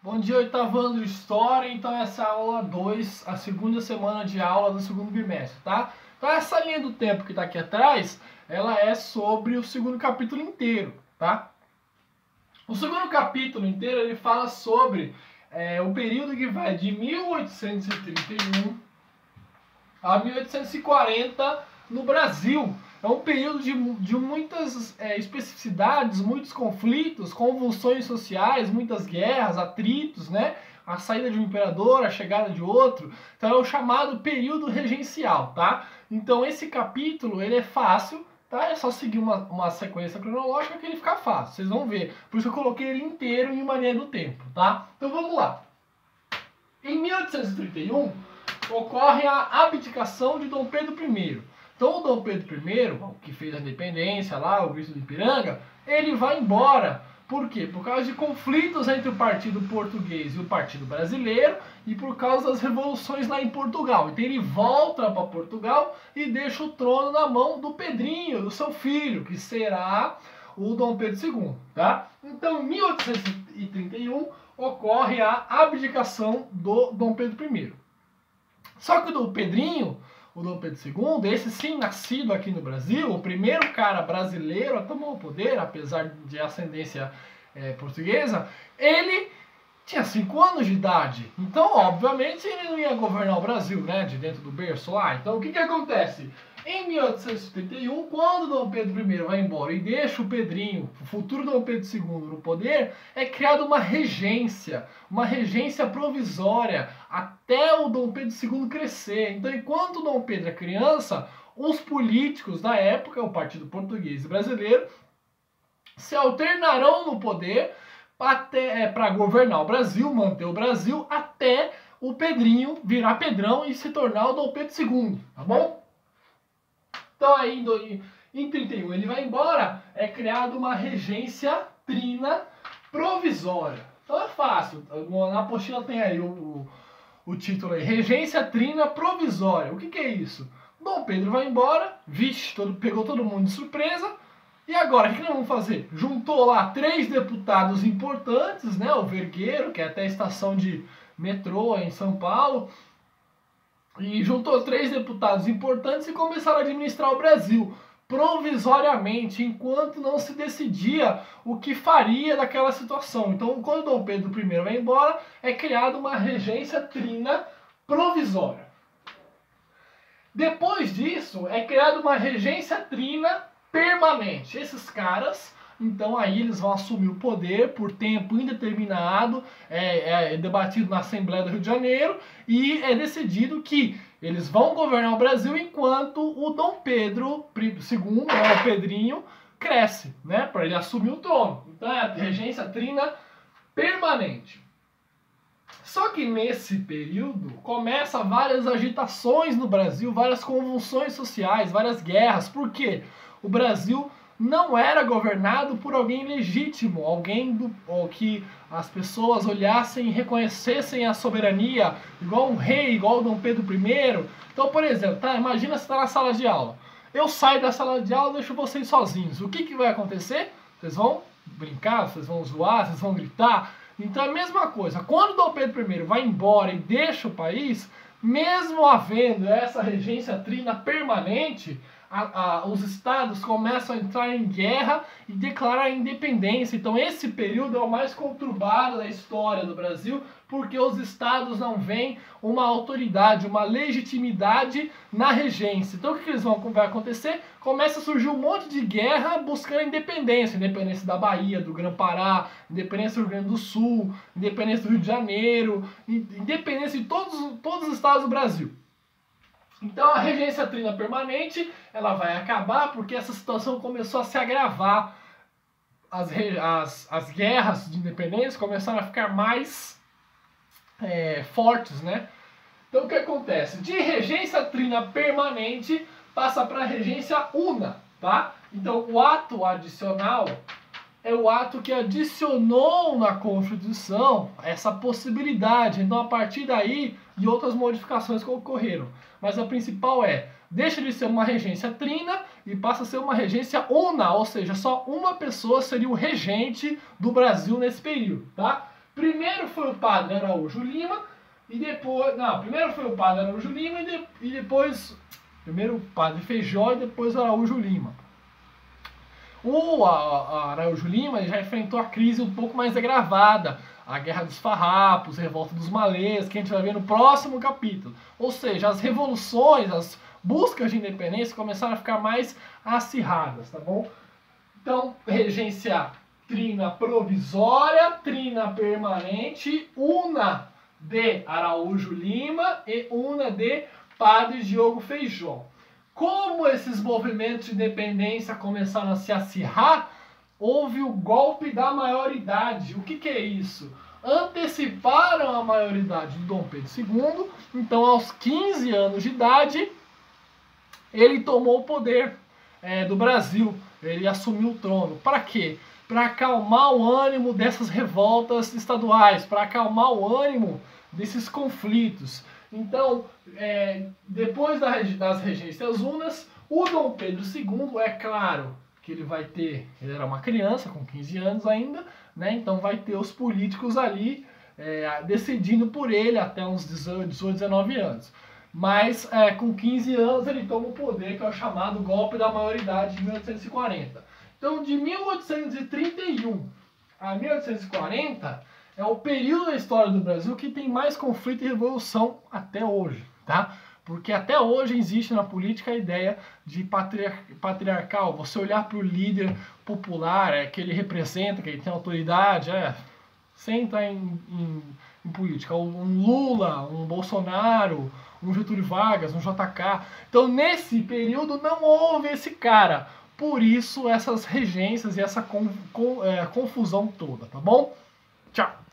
Bom dia, oitavo ano de História. Então essa é a aula 2, a segunda semana de aula do segundo bimestre, tá? Então essa linha do tempo que está aqui atrás, ela é sobre o segundo capítulo inteiro, tá? O segundo capítulo inteiro, ele fala sobre o período que vai de 1831 a 1840 no Brasil. É um período de muitas especificidades, muitos conflitos, convulsões sociais, muitas guerras, atritos, né? A saída de um imperador, a chegada de outro. Então é o chamado período regencial, tá? Então esse capítulo, ele é fácil, tá? É só seguir uma sequência cronológica que ele fica fácil, vocês vão ver. Por isso que eu coloquei ele inteiro em uma linha do tempo, tá? Então vamos lá. Em 1831, ocorre a abdicação de Dom Pedro I. Então o Dom Pedro I, que fez a independência lá, o grito do Ipiranga, ele vai embora. Por quê? Por causa de conflitos entre o partido português e o partido brasileiro e por causa das revoluções lá em Portugal. Então ele volta para Portugal e deixa o trono na mão do Pedrinho, do seu filho, que será o Dom Pedro II, tá? Então em 1831 ocorre a abdicação do Dom Pedro I. Só que o Dom Pedrinho, o Dom Pedro II, esse sim nascido aqui no Brasil, o primeiro cara brasileiro a tomar o poder, apesar de ascendência portuguesa, ele tinha 5 anos de idade. Então, obviamente, ele não ia governar o Brasil, né, de dentro do berço lá. Então, o que acontece? Em 1831, quando Dom Pedro I vai embora e deixa o Pedrinho, o futuro Dom Pedro II, no poder, é criada uma regência provisória, até o Dom Pedro II crescer. Então, enquanto Dom Pedro é criança, os políticos da época, o Partido Português e Brasileiro, se alternarão no poder para governar o Brasil, manter o Brasil, até o Pedrinho virar Pedrão e se tornar o Dom Pedro II, tá bom? Então aí em 31 ele vai embora, é criada uma regência trina provisória. Então é fácil, na apostila tem aí o título aí, Regência Trina Provisória. O que é isso? Dom Pedro vai embora, vixe, pegou todo mundo de surpresa, e agora o que nós vamos fazer? Juntou lá 3 deputados importantes, né? O Vergueiro, que é até a estação de metrô em São Paulo, e juntou 3 deputados importantes e começaram a administrar o Brasil provisoriamente, enquanto não se decidia o que faria daquela situação. Então, quando Dom Pedro I vai embora, é criada uma regência trina provisória. Depois disso, é criada uma regência trina permanente. Esses caras, então aí eles vão assumir o poder por tempo indeterminado, é debatido na Assembleia do Rio de Janeiro, e é decidido que eles vão governar o Brasil enquanto o Dom Pedro II, o Pedrinho, cresce, né, para ele assumir o trono. Então é a regência trina permanente. Só que nesse período começa várias agitações no Brasil, várias convulsões sociais, várias guerras. Por quê? O Brasil não era governado por alguém legítimo, alguém que as pessoas olhassem e reconhecessem a soberania, igual um rei, igual o Dom Pedro I. Então, por exemplo, imagina você está na sala de aula. Eu saio da sala de aula e deixo vocês sozinhos. O que vai acontecer? Vocês vão brincar, vocês vão zoar, vocês vão gritar. Então é a mesma coisa. Quando Dom Pedro I vai embora e deixa o país, mesmo havendo essa regência trina permanente, os estados começam a entrar em guerra e declarar a independência. Então esse período é o mais conturbado da história do Brasil, porque os estados não veem uma autoridade, uma legitimidade na regência. Então o que vai acontecer? Começa a surgir um monte de guerra buscando independência. Independência da Bahia, do Grã-Pará, independência do Rio Grande do Sul, independência do Rio de Janeiro, independência de todos os estados do Brasil. Então a regência trina permanente, ela vai acabar porque essa situação começou a se agravar. As guerras de independência começaram a ficar mais fortes, né? Então o que acontece? De regência trina permanente passa para regência una, tá? Então o ato adicional é o ato que adicionou na Constituição essa possibilidade. Então, a partir daí, e outras modificações que ocorreram. Mas a principal deixa de ser uma regência trina e passa a ser uma regência una, ou seja, só uma pessoa seria o regente do Brasil nesse período, tá? Primeiro foi o padre Araújo Lima e depois... Não, primeiro foi o padre Araújo Lima e depois... Primeiro o padre Feijó e depois o Araújo Lima. O Araújo Lima já enfrentou a crise um pouco mais agravada, a Guerra dos Farrapos, a Revolta dos Malês, que a gente vai ver no próximo capítulo. Ou seja, as revoluções, as buscas de independência começaram a ficar mais acirradas, tá bom? Então, regência trina provisória, trina permanente, una de Araújo Lima e una de Padre Diogo Feijó. Como esses movimentos de independência começaram a se acirrar, houve o golpe da maioridade. O que é isso? Anteciparam a maioridade do Dom Pedro II, então aos 15 anos de idade, ele tomou o poder do Brasil, ele assumiu o trono. Para quê? Para acalmar o ânimo dessas revoltas estaduais, para acalmar o ânimo desses conflitos. Então, depois das regências unas, o Dom Pedro II, é claro que ele era uma criança com 15 anos ainda, né? Então vai ter os políticos ali decidindo por ele até uns 18, 19 anos. Mas com 15 anos ele toma o poder, que é o chamado golpe da maioridade de 1840. Então de 1831 a 1840 é o período da história do Brasil que tem mais conflito e revolução até hoje, tá? Porque até hoje existe na política a ideia de patriarcal, você olhar para o líder popular, que ele representa, que ele tem autoridade, sem entrar em política. Um Lula, um Bolsonaro, um Getúlio Vargas, um JK. Então, nesse período, não houve esse cara. Por isso, essas regências e essa confusão toda, tá bom? Tchau!